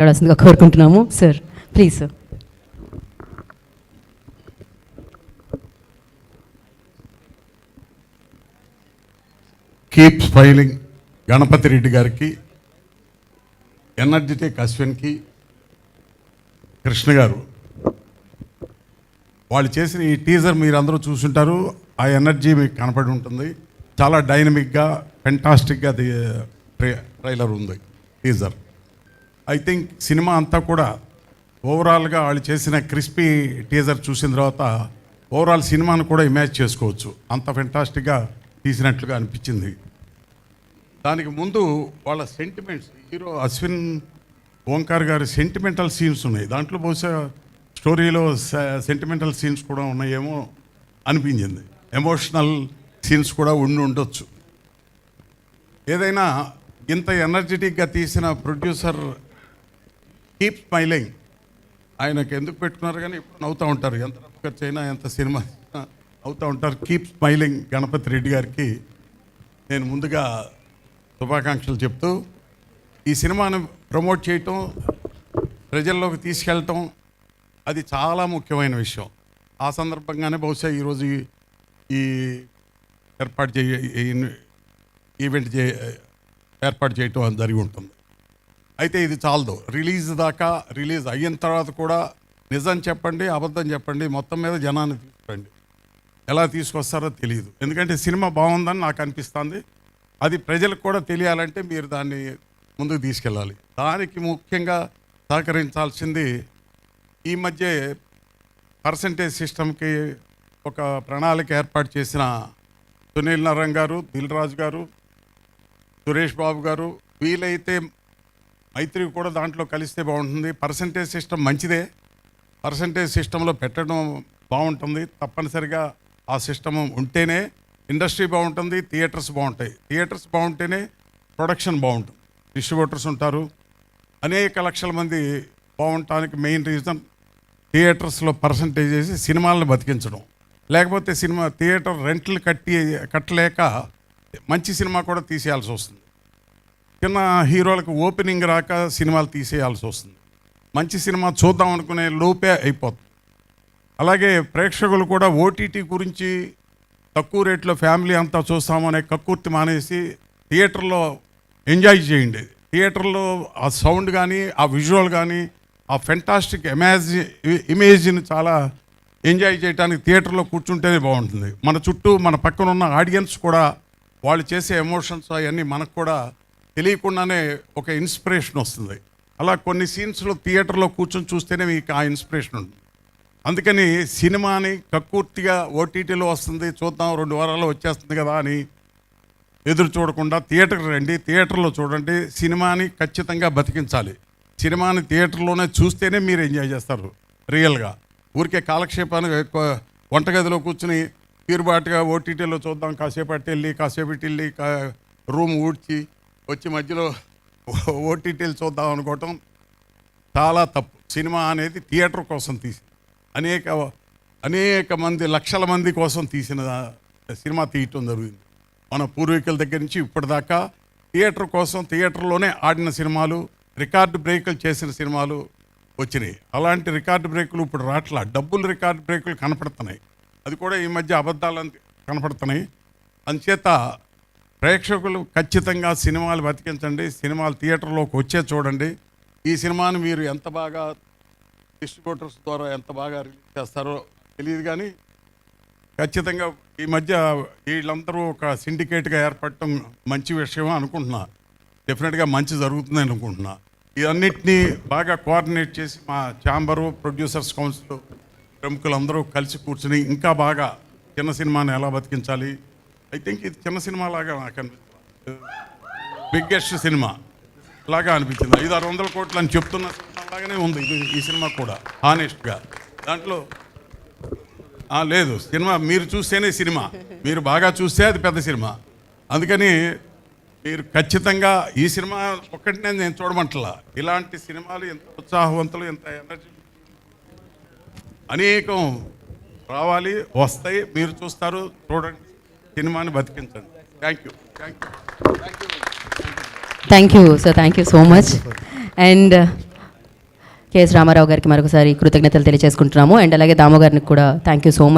మాట్లాడాల్సిందిగా కోరుకుంటున్నాము. Sir please sir. Keep smiling Ganapathi Reddy గారికి, ఎనర్జెటిక్ అశ్విన్కి, కృష్ణ గారు వాళ్ళు చేసిన ఈ టీజర్ మీరు అందరూ చూసుంటారు. ఆ ఎనర్జీ మీకు కనపడి ఉంటుంది. చాలా డైనమిక్గా ఫెంటాస్టిక్గా ట్రైలర్ ఉంది, టీజర్. ఐ థింక్ సినిమా అంతా కూడా ఓవరాల్గా వాళ్ళు చేసిన క్రిస్పీ టీజర్ చూసిన తర్వాత ఓవరాల్ సినిమాను కూడా ఇమాజిన్ చేసుకోవచ్చు. అంత ఫెంటాస్టిక్గా తీసినట్లుగా అనిపించింది. దానికి ముందు వాళ్ళ సెంటిమెంట్స్, హీరో అశ్విన్ ఓంకార్ గారి సెంటిమెంటల్ సీన్స్ ఉన్నాయి. దాంట్లో బహుశా స్టోరీలో సెంటిమెంటల్ సీన్స్ కూడా ఉన్నాయేమో అనిపించింది. ఎమోషనల్ సీన్స్ కూడా ఉండొచ్చు. ఏదైనా ఇంత ఎనర్జెటిక్గా తీసిన ప్రొడ్యూసర్ కీప్ స్మైలింగ్, ఆయనకు ఎందుకు పెట్టుకున్నారు కానీ ఇప్పుడు నవ్వుతూ ఉంటారు. ఎంత ఖర్చు అయినా ఎంత సినిమా అవుతూ ఉంటారు. కీప్ స్మైలింగ్ గణపతి రెడ్డి గారికి నేను ముందుగా శుభాకాంక్షలు చెప్తూ, ఈ సినిమాను ప్రమోట్ చేయటం, ప్రజల్లోకి తీసుకెళ్ళటం అది చాలా ముఖ్యమైన విషయం. ఆ సందర్భంగానే బహుశా ఈరోజు ఈ ఈవెంట్ ఏర్పాటు చేయటం జరిగి ఉంటుంది. అయితే ఇది చాలదు. రిలీజ్ అయిన తర్వాత కూడా నిజం చెప్పండి, అబద్ధం చెప్పండి, మొత్తం మీద జనాన్ని తీసుకురండి. ఎలా తీసుకొస్తారో తెలియదు. ఎందుకంటే సినిమా బాగుందని నాకు అనిపిస్తుంది. అది ప్రజలకు కూడా తెలియాలంటే మీరు దాన్ని ముందుకు తీసుకెళ్ళాలి. దానికి ముఖ్యంగా సహకరించాల్సింది ఈ మధ్య పర్సంటేజ్ సిస్టమ్కి ఒక ప్రణాళిక ఏర్పాటు చేసిన సునీల్ నారాయణ గారు, దిల్ రాజు గారు, సురేష్ బాబు గారు, వీలైతే మైత్రి కూడా దాంట్లో కలిస్తే బాగుంటుంది. పర్సంటేజ్ సిస్టమ్ మంచిదే, పర్సంటేజ్ సిస్టంలో పెట్టడం బాగుంటుంది. తప్పనిసరిగా ఆ సిస్టమ్ ఉంటేనే ఇండస్ట్రీ బాగుంటుంది, థియేటర్స్ బాగుంటాయి. థియేటర్స్ బాగుంటేనే ప్రొడక్షన్ బాగుంటుంది, డిస్ట్రిబ్యూటర్స్ ఉంటారు. అనేక లక్షల మంది బాగుండటానికి మెయిన్ రీజన్ థియేటర్స్లో పర్సంటేజ్ చేసి సినిమాలను బతికించడం. లేకపోతే థియేటర్ రెంట్లు కట్టలేక మంచి సినిమా కూడా తీసేయాల్సి వస్తుంది. చిన్న హీరోలకు ఓపెనింగ్ రాక సినిమాలు తీసేయాల్సి వస్తుంది. మంచి సినిమా చూద్దాం అనుకునే లోపే అయిపోతుంది. అలాగే ప్రేక్షకులు కూడా ఓటీటీ గురించి తక్కువ రేట్లో ఫ్యామిలీ అంతా చూస్తామనే కక్కుర్తి మానేసి థియేటర్లో ఎంజాయ్ చేయండి. థియేటర్లో ఆ సౌండ్ కానీ, ఆ విజువల్ కానీ, ఆ ఫెంటాస్టిక్ ఇమేజ్ని చాలా ఎంజాయ్ చేయడానికి థియేటర్లో కూర్చుంటేనే బాగుంటుంది. మన చుట్టూ మన పక్కన ఉన్న ఆడియన్స్ కూడా వాళ్ళు చేసే ఎమోషన్స్ అవన్నీ మనకు కూడా తెలియకుండానే ఒక ఇన్స్పిరేషన్ వస్తుంది. అలా కొన్ని సీన్స్లో థియేటర్లో కూర్చొని చూస్తేనే మీకు ఆ ఇన్స్పిరేషన్ ఉంటుంది. అందుకని సినిమాని కక్కుర్తిగా ఓటీటీలో వస్తుంది చూద్దాం 2 వారాల్లో వచ్చేస్తుంది కదా అని ఎదురు చూడకుండా థియేటర్కి రండి, థియేటర్లో చూడండి. సినిమాని ఖచ్చితంగా బతికించాలి. సినిమాని థియేటర్లోనే చూస్తేనే మీరు ఎంజాయ్ చేస్తారు రియల్గా. ఊరికే కాలక్షేపానికి ఎక్కువ వంటగదిలో కూర్చుని తీరుబాటుగా ఓటీటీలో చూద్దాం, కాసేపు వెళ్ళి రూమ్ ఊడ్చి వచ్చి మధ్యలో ఓటీటీలు చూద్దాం అనుకోవటం చాలా తప్పు. సినిమా అనేది థియేటర్ కోసం తీసి అనేక మంది లక్షల మంది కోసం తీసిన సినిమా తీయటం జరిగింది. మన పూర్వీకుల దగ్గర నుంచి ఇప్పటిదాకా థియేటర్ కోసం థియేటర్లోనే ఆడిన సినిమాలు, రికార్డు బ్రేకులు చేసిన సినిమాలు వచ్చినాయి. అలాంటి రికార్డు బ్రేకులు ఇప్పుడు రాట్లా, డబ్బులు రికార్డు బ్రేకులు కనపడుతున్నాయి. అది కూడా ఈ మధ్య అబద్ధాలు కనపడుతున్నాయి. అందుచేత ప్రేక్షకులు ఖచ్చితంగా సినిమాలు బతికించండి, సినిమాలు థియేటర్లోకి వచ్చే చూడండి. ఈ సినిమాని మీరు ఎంత బాగా డిస్ట్రిబ్యూటర్స్ ద్వారా ఎంత బాగా రిలీజ్ చేస్తారో తెలియదు కానీ ఖచ్చితంగా ఈ మధ్య వీళ్ళందరూ ఒక సిండికేట్గా ఏర్పడటం మంచి విషయం అనుకుంటున్నా. డెఫినెట్గా మంచి జరుగుతుందని అనుకుంటున్నా. ఇవన్నిటినీ బాగా కోఆర్డినేట్ చేసి మా ఛాంబరు, ప్రొడ్యూసర్స్ కౌన్సిల్ ప్రముఖులందరూ కలిసి కూర్చుని ఇంకా బాగా చిన్న సినిమాని ఎలా బతికించాలి. ఐ థింక్ ఇది చిన్న సినిమా లాగా నాకు అనిపిస్తుంది, బిగ్గెస్ట్ సినిమా లాగా అనిపించింది. 500-600 కోట్లు అని చెప్తున్న సినిమా లాగానే ఉంది ఈ సినిమా కూడా హానెస్ట్గా. దాంట్లో లేదు, సినిమా మీరు చూస్తేనే సినిమా, మీరు బాగా చూస్తే అది పెద్ద సినిమా. అందుకని మీరు ఖచ్చితంగా ఈ సినిమా ఒక్కటినే నేను చూడమంటలా. ఇలాంటి సినిమాలు ఎంత ఉత్సాహవంతులు, ఎంత ఎనర్జీ అనేకం రావాలి, వస్తాయి. మీరు చూస్తారు, చూడండి, సినిమాని బతికించండి. Thank you. Thank you sir, thank you so much. And KS Rama Rao గారికి మరొకసారి కృతజ్ఞతలు తెలియజేసుకుంటున్నాము. అండ్ అలాగే దామో గారికి కూడా థ్యాంక్ యూ సో మచ్.